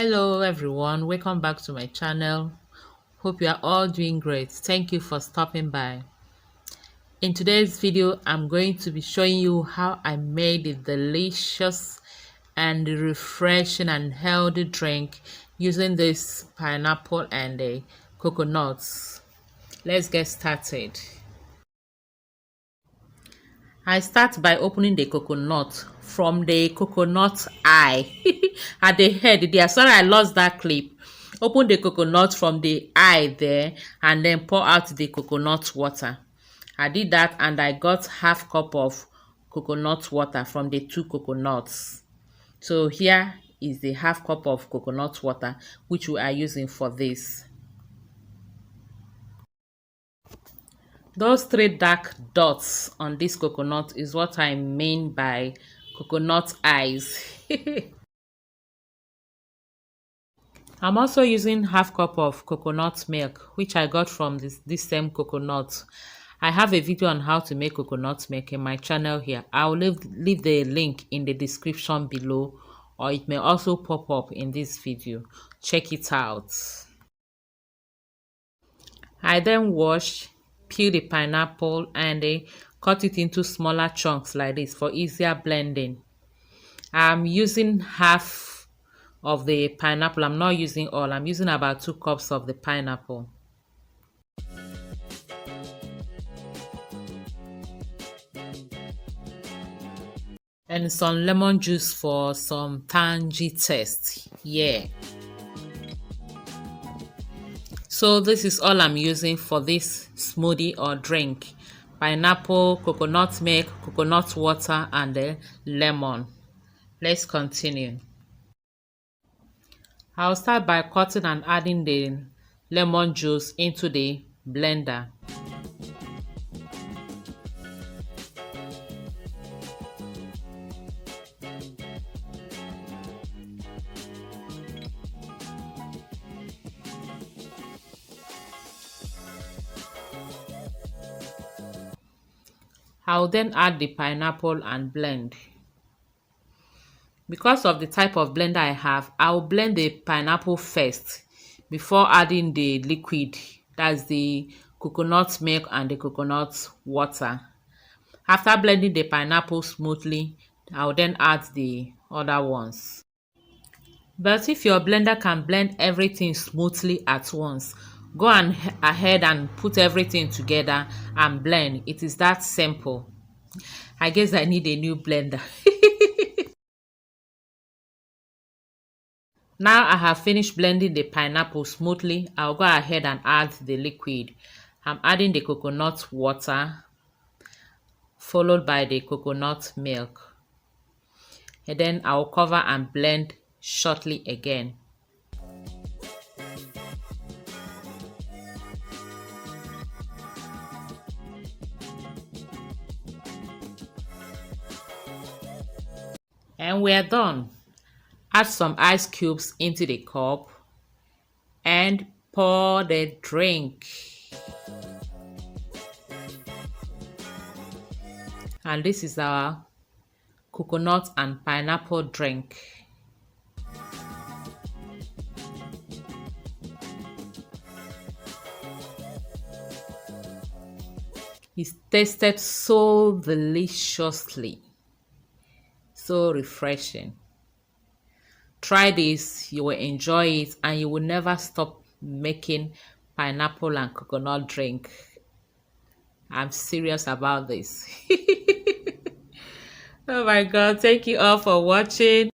Hello everyone, welcome back to my channel. Hope you are all doing great. Thank you for stopping by. In today's video, I'm going to be showing you how I made a delicious and refreshing and healthy drink using this pineapple and coconuts. Let's get started. I start by opening the coconut from the coconut eye at the head there. Sorry, I lost that clip. Open the coconut from the eye there and then pour out the coconut water. I did that and I got half cup of coconut water from the two coconuts. So here is the half cup of coconut water which we are using for this. Those three dark dots on this coconut is what I mean by coconut eyes. I'm also using half cup of coconut milk, which I got from this same coconut. I have a video on how to make coconut milk in my channel here. I'll leave the link in the description below, or it may also pop up in this video. Check it out. I then peel the pineapple and cut it into smaller chunks like this for easier blending. I'm using half of the pineapple. I'm not using all. I'm using about 2 cups of the pineapple. And some lemon juice for some tangy taste. Yeah. So this is all I'm using for this smoothie or drink. Pineapple, coconut milk, coconut water, and lemon. Let's continue. I'll start by cutting and adding the lemon juice into the blender. I'll then add the pineapple and blend. Because of the type of blender I have, I'll blend the pineapple first before adding the liquid. That's the coconut milk and the coconut water. After blending the pineapple smoothly, I'll then add the other ones. But if your blender can blend everything smoothly at once, go ahead and put everything together and blend. It is that simple. I guess I need a new blender. Now I have finished blending the pineapple smoothly. I'll go ahead and add the liquid. I'm adding the coconut water, followed by the coconut milk. And then I'll cover and blend shortly again. And we're done. Add some ice cubes into the cup and pour the drink. And this is our coconut and pineapple drink. It tasted so deliciously, so refreshing. Try this, you will enjoy it, and you will never stop making pineapple and coconut drink. I'm serious about this. Oh my god, thank you all for watching.